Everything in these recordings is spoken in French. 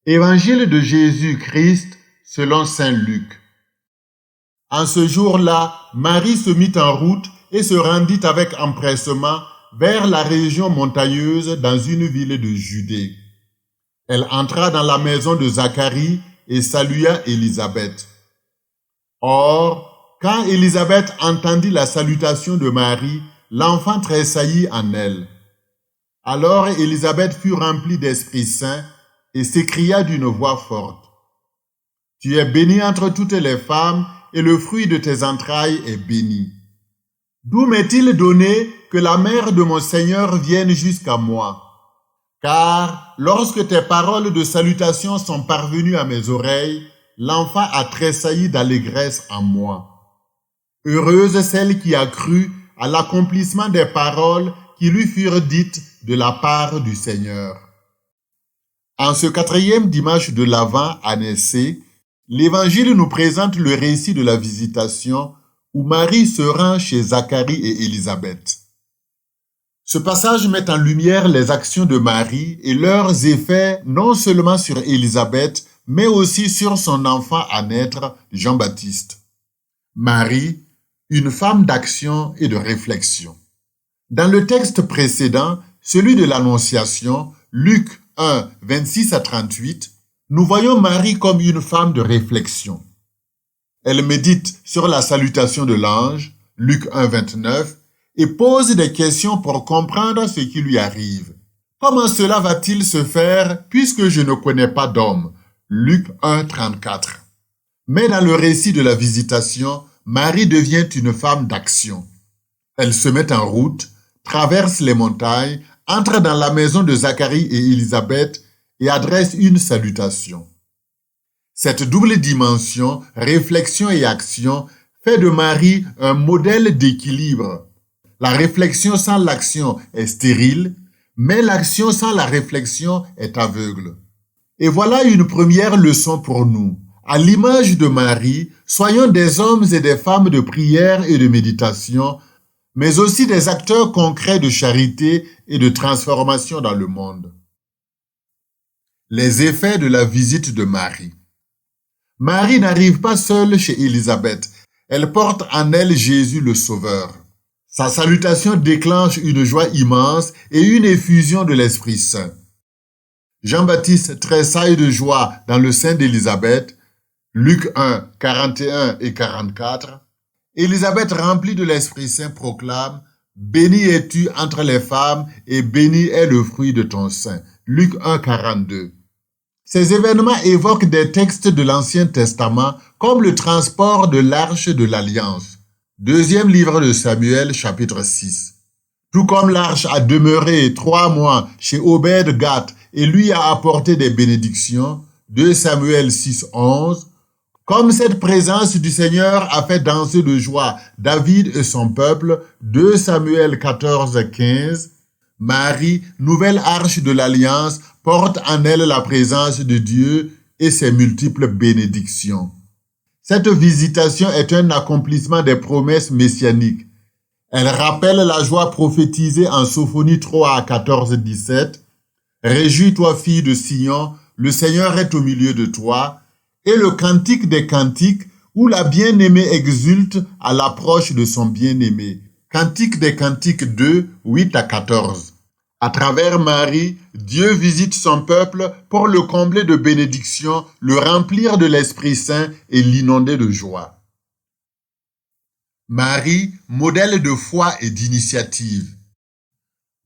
Évangile de Jésus-Christ selon saint Luc. En ce jour-là, Marie se mit en route et se rendit avec empressement vers la région montagneuse dans une ville de Judée. Elle entra dans la maison de Zacharie et salua Élisabeth. Or, quand Élisabeth entendit la salutation de Marie, l'enfant tressaillit en elle. Alors Élisabeth fut remplie d'Esprit Saint et s'écria d'une voix forte. « Tu es bénie entre toutes les femmes, et le fruit de tes entrailles est béni. D'où m'est-il donné que la mère de mon Seigneur vienne jusqu'à moi? Car lorsque tes paroles de salutation sont parvenues à mes oreilles, l'enfant a tressailli d'allégresse en moi. Heureuse celle qui a cru à l'accomplissement des paroles qui lui furent dites de la part du Seigneur. » En ce 4e dimanche de l'Avent, année C, l'Évangile nous présente le récit de la visitation où Marie se rend chez Zacharie et Élisabeth. Ce passage met en lumière les actions de Marie et leurs effets non seulement sur Élisabeth, mais aussi sur son enfant à naître, Jean-Baptiste. Marie, une femme d'action et de réflexion. Dans le texte précédent, celui de l'Annonciation, Luc 1, 26 à 38, nous voyons Marie comme une femme de réflexion. Elle médite sur la salutation de l'ange, Luc 1, 29, et pose des questions pour comprendre ce qui lui arrive. Comment cela va-t-il se faire puisque je ne connais pas d'homme, Luc 1, 34. Mais dans le récit de la visitation, Marie devient une femme d'action. Elle se met en route, traverse les montagnes, entre dans la maison de Zacharie et Élisabeth et adresse une salutation. Cette double dimension, réflexion et action, fait de Marie un modèle d'équilibre. La réflexion sans l'action est stérile, mais l'action sans la réflexion est aveugle. Et voilà une première leçon pour nous. À l'image de Marie, soyons des hommes et des femmes de prière et de méditation, mais aussi des acteurs concrets de charité et de transformation dans le monde. Les effets de la visite de Marie. Marie n'arrive pas seule chez Élisabeth, elle porte en elle Jésus le Sauveur. Sa salutation déclenche une joie immense et une effusion de l'Esprit Saint. Jean-Baptiste tressaille de joie dans le sein d'Élisabeth, Luc 1, 41 et 44. Élisabeth, remplie de l'Esprit Saint, proclame « Bénie es-tu entre les femmes et béni est le fruit de ton sein » Luc 1, 42. Ces événements évoquent des textes de l'Ancien Testament comme le transport de l'Arche de l'Alliance. Deuxième livre de Samuel, chapitre 6. Tout comme l'Arche a demeuré 3 mois chez Obed-Gath et lui a apporté des bénédictions, 2 Samuel 6, 11. Comme cette présence du Seigneur a fait danser de joie David et son peuple, 2 Samuel 14, 15, Marie, nouvelle arche de l'Alliance, porte en elle la présence de Dieu et ses multiples bénédictions. Cette visitation est un accomplissement des promesses messianiques. Elle rappelle la joie prophétisée en Sophonie 3 à 14, 17. Réjouis-toi, fille de Sion, le Seigneur est au milieu de toi. Et le cantique des cantiques, où la bien-aimée exulte à l'approche de son bien-aimé. Cantique des cantiques 2, 8 à 14. À travers Marie, Dieu visite son peuple pour le combler de bénédictions, le remplir de l'Esprit Saint et l'inonder de joie. Marie, modèle de foi et d'initiative.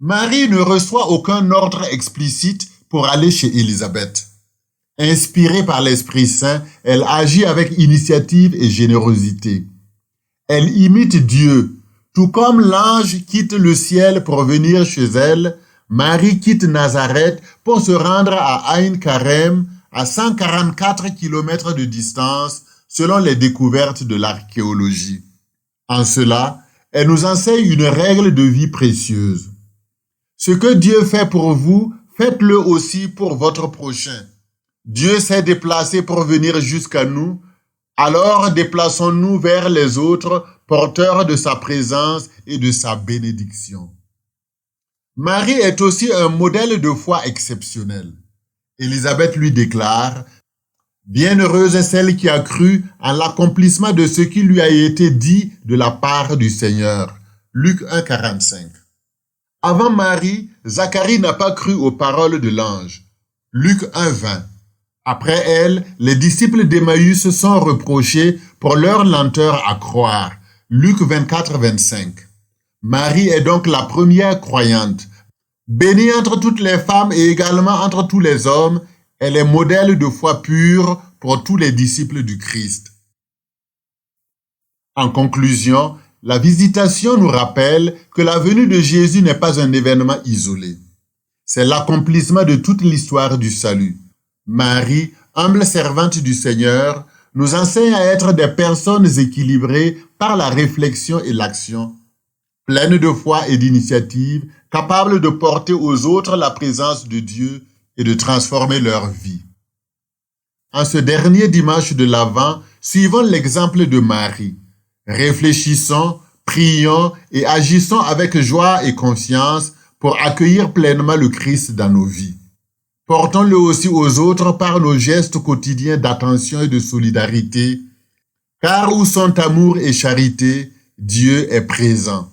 Marie ne reçoit aucun ordre explicite pour aller chez Élisabeth. Inspirée par l'Esprit Saint, elle agit avec initiative et générosité. Elle imite Dieu. Tout comme l'ange quitte le ciel pour venir chez elle, Marie quitte Nazareth pour se rendre à Aïn Karem, à 144 km de distance, selon les découvertes de l'archéologie. En cela, elle nous enseigne une règle de vie précieuse. Ce que Dieu fait pour vous, faites-le aussi pour votre prochain. Dieu s'est déplacé pour venir jusqu'à nous, alors déplaçons-nous vers les autres, porteurs de sa présence et de sa bénédiction. Marie est aussi un modèle de foi exceptionnel. Élisabeth lui déclare: Bienheureuse est celle qui a cru en l'accomplissement de ce qui lui a été dit de la part du Seigneur. Luc 1, 45. Avant Marie, Zacharie n'a pas cru aux paroles de l'ange. Luc 1, 20. Après elle, les disciples d'Emmaüs sont reprochés pour leur lenteur à croire. Luc 24, 25. Marie est donc la première croyante. Bénie entre toutes les femmes et également entre tous les hommes, elle est modèle de foi pure pour tous les disciples du Christ. En conclusion, la visitation nous rappelle que la venue de Jésus n'est pas un événement isolé. C'est l'accomplissement de toute l'histoire du salut. Marie, humble servante du Seigneur, nous enseigne à être des personnes équilibrées par la réflexion et l'action, pleines de foi et d'initiative, capables de porter aux autres la présence de Dieu et de transformer leur vie. En ce dernier dimanche de l'Avent, suivons l'exemple de Marie. Réfléchissons, prions et agissons avec joie et confiance pour accueillir pleinement le Christ dans nos vies. Portons-le aussi aux autres par nos gestes quotidiens d'attention et de solidarité, car où sont amour et charité, Dieu est présent.